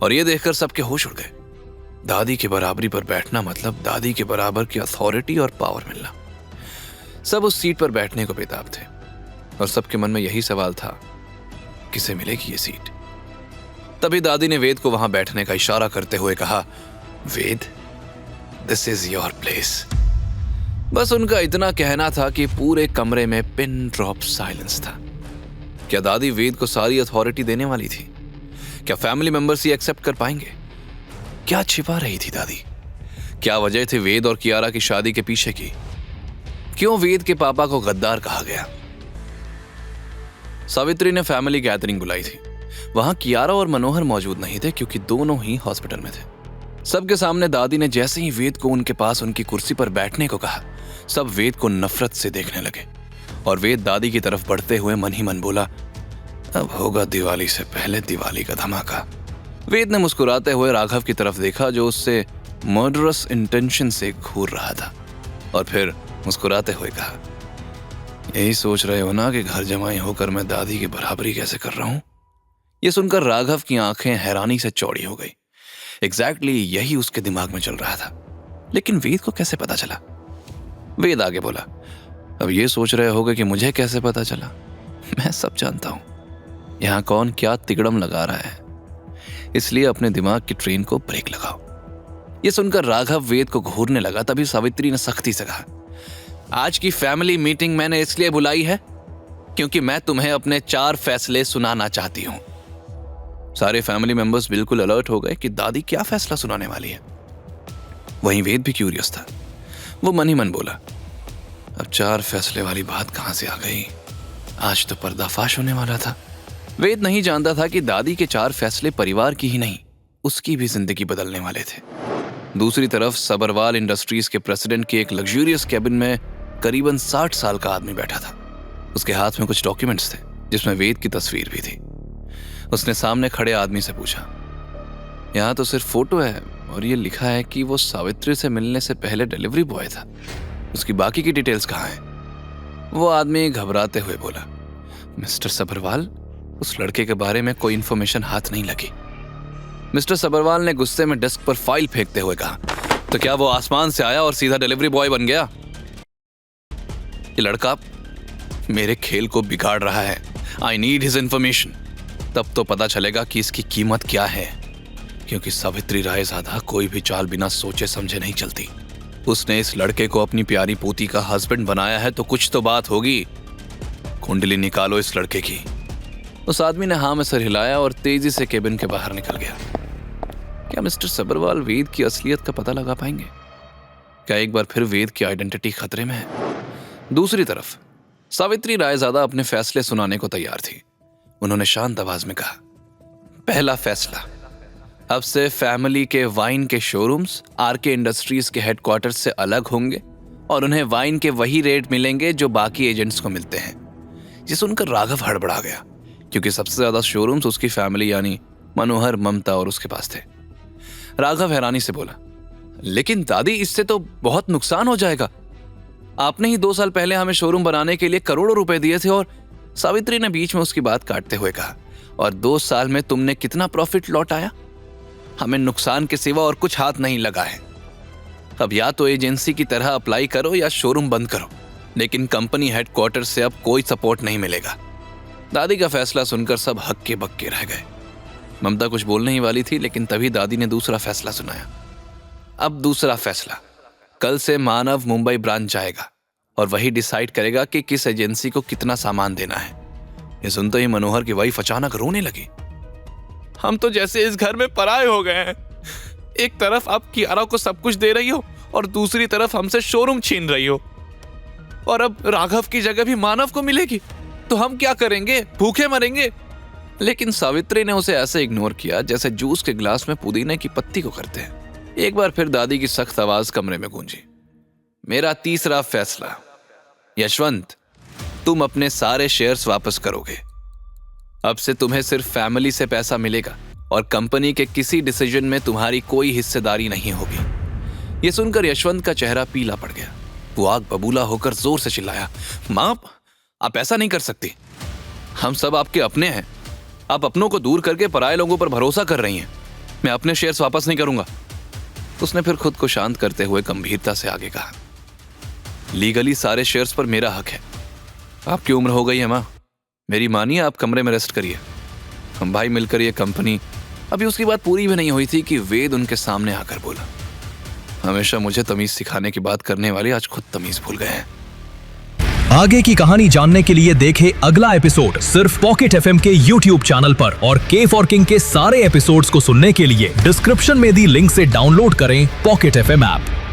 और ये देखकर सबके होश उड़ गए। दादी की बराबरी पर बैठना मतलब दादी के बराबर की अथॉरिटी और पावर मिलना। सब उस सीट पर बैठने को बेताब थे और सबके मन में यही सवाल था, किसे मिलेगी ये सीट। तभी दादी ने वेद को वहां बैठने का इशारा करते हुए कहा, वेद, दिस इज योर प्लेस। बस उनका इतना कहना था कि पूरे कमरे में पिन ड्रॉप साइलेंस था। क्या दादी वेद को सारी अथॉरिटी देने वाली थी? क्या फैमिली मेंबर्स ये एक्सेप्ट कर पाएंगे? क्या छिपा रही थी दादी? क्या वजह थी वेद और कियारा की शादी के पीछे की? क्यों वेद के पापा को गद्दार कहा गया? सावित्री ने फैमिली गैदरिंग बुलाई थी। वहां कियारा और मनोहर मौजूद नहीं थे क्योंकि दोनों ही हॉस्पिटल में थे। सबके सामने दादी ने जैसे ही वेद को उनके पास उनकी कुर्सी पर बैठने को कहा, सब वेद को नफरत से देखने लगे और वेद दादी की तरफ बढ़ते हुए मन ही मन बोला, अब होगा दिवाली से पहले दिवाली का धमाका। वेद ने मुस्कुराते हुए राघव की तरफ देखा जो उससे मर्डरस इंटेंशन से घूर रहा था और फिर मुस्कुराते हुए कहा, यही सोच रहे हो ना कि घर जमाई होकर मैं दादी की बराबरी कैसे कर रहा हूं? यह सुनकर राघव की आंखें हैरानी से चौड़ी हो गई। एग्जैक्टली यही उसके दिमाग में चल रहा था, लेकिन वेद को कैसे पता चला? वेद आगे बोला, अब ये सोच रहे होगे कि मुझे कैसे पता चला? मैं सब जानता हूं, यहां कौन क्या तिकड़म लगा रहा है, इसलिए अपने दिमाग की ट्रेन को ब्रेक लगाओ। यह सुनकर राघव वेद को घूरने लगा। तभी सावित्री ने सख्ती से कहा, आज की फैमिली मीटिंग मैंने इसलिए बुलाई है क्योंकि मैं तुम्हें अपने 4 फैसले सुनाना चाहती हूं। सारे फैमिली मेंबर्स बिल्कुल अलर्ट हो गए कि दादी क्या फैसला सुनाने वाली है। वहीं वेद भी क्यूरियस था। वो मन ही मन बोला, अब 4 फैसले वाली बात कहां से आ गई? आज तो पर्दाफाश होने वाला था। वेद नहीं जानता था कि दादी के 4 फैसले परिवार की ही नहीं, उसकी भी जिंदगी बदलने वाले थे। दूसरी तरफ सबरवाल इंडस्ट्रीज के प्रेसिडेंट के एक लग्जूरियस कैबिन में करीबन 60 साल का आदमी बैठा था। उसके हाथ में कुछ डॉक्यूमेंट्स थे जिसमें वेद की तस्वीर भी थी। उसने सामने खड़े आदमी से पूछा, यहाँ तो सिर्फ फोटो है और ये लिखा है कि वो सावित्री से मिलने से पहले डिलीवरी बॉय था, उसकी बाकी की डिटेल्स कहाँ हैं? वो आदमी घबराते हुए बोला, मिस्टर सबरवाल, उस लड़के के बारे में कोई इंफॉर्मेशन हाथ नहीं लगी। मिस्टर सबरवाल ने गुस्से में डेस्क पर फाइल फेंकते हुए कहा, तो क्या वो आसमान से आया और सीधा डिलीवरी बॉय बन गया? ये लड़का मेरे खेल को बिगाड़ रहा है। I need his information. तब तो पता चलेगा कि इसकी कीमत क्या है, क्योंकि सावित्री रायजादा कोई भी चाल बिना सोचे समझे नहीं चलती। उसने इस लड़के को अपनी प्यारी पोती का हस्बैंड बनाया है तो कुछ तो बात होगी। कुंडली निकालो इस लड़के की। उस आदमी ने हाँ में सर हिलाया और तेजी से केबिन के बाहर निकल गया। क्या मिस्टर सबरवाल वेद की असलियत का पता लगा पाएंगे? क्या एक बार फिर वेद की आइडेंटिटी खतरे में है? दूसरी तरफ सावित्री रायजादा अपने फैसले सुनाने को तैयार थी। उन्होंने शांत आवाज में कहा, पहला फैसला, अब से फैमिली के वाइन के शोरूम्स आरके इंडस्ट्रीज के हेडक्वार्टर से अलग होंगे और उन्हें वाइन के वही रेट मिलेंगे जो बाकी एजेंट्स को मिलते हैं। ये सुनकर राघव हड़बड़ा गया क्योंकि सबसे ज्यादा शोरूम्स उसकी फैमिली यानी मनोहर, ममता और उसके पास थे। राघव हैरानी से बोला, लेकिन दादी, इससे तो बहुत नुकसान हो जाएगा। आपने ही 2 साल पहले हमें शोरूम बनाने के लिए करोड़ों रुपए दिए थे। और सावित्री ने बीच में उसकी बात काटते हुए कहा, और 2 साल में तुमने कितना प्रॉफिट लौटाया? हमें नुकसान के सिवा और कुछ हाथ नहीं लगा है। अब या तो एजेंसी की तरह अप्लाई करो या शोरूम बंद करो, लेकिन कंपनी हेडक्वार्टर से अब कोई सपोर्ट नहीं मिलेगा। दादी का फैसला सुनकर सब हक्के बक्के रह गए। ममता कुछ बोलने ही वाली थी, लेकिन तभी दादी ने दूसरा फैसला सुनाया। अब दूसरा फैसला, कल से मानव मुंबई ब्रांच जाएगा और वही डिसाइड करेगा कि किस एजेंसी को कितना सामान देना है। ये सुनते ही मनोहर की वाइफ अचानक रोने लगी। हम तो जैसे इस घर में पराये हो गए हैं। एक तरफ आप कियारा को सब कुछ दे रही हो और दूसरी तरफ हमसे शोरूम छीन रही हो, और अब राघव की जगह भी मानव को मिलेगी, तो हम क्या करेंगे? भूखे मरेंगे। लेकिन सावित्री ने उसे ऐसे इग्नोर किया जैसे जूस के ग्लास में पुदीने की पत्ती को करते हैं। एक बार फिर दादी की सख्त आवाज कमरे में गूंजी, मेरा तीसरा फैसला, यशवंत, तुम अपने सारे शेयर्स वापस करोगे। अब से तुम्हें सिर्फ फैमिली से पैसा मिलेगा और कंपनी के किसी डिसीजन में तुम्हारी कोई हिस्सेदारी नहीं होगी। यह सुनकर यशवंत का चेहरा पीला पड़ गया। वो आग बबूला होकर जोर से चिल्लाया, मां, आप ऐसा नहीं कर सकती। हम सब आपके अपने हैं। आप अपनों को दूर करके पराये लोगों पर भरोसा कर रही हैं। मैं अपने शेयर्स वापस नहीं करूंगा। उसने फिर खुद को शांत करते हुए गंभीरता से आगे कहा, लीगली सारे शेयर्स पर मेरा हक है। आपकी उम्र हो गई है माँ, मेरी मानिए, आप कमरे में रेस्ट करिए। हम भाई मिलकर ये कंपनी, अभी उसकी बात पूरी भी नहीं हुई थी कि वेद उनके सामने आकर बोला, हमेशा मुझे तमीज सिखाने की बात करने वाले आज खुद तमीज भूल गए हैं। आगे की कहानी जानने के लिए देखें अगला एपिसोड सिर्फ पॉकेट एफएम के YouTube चैनल पर, और के फॉर किंग के सारे एपिसोड्स को सुनने के लिए डिस्क्रिप्शन में दी लिंक से डाउनलोड करें पॉकेट एफएम ऐप।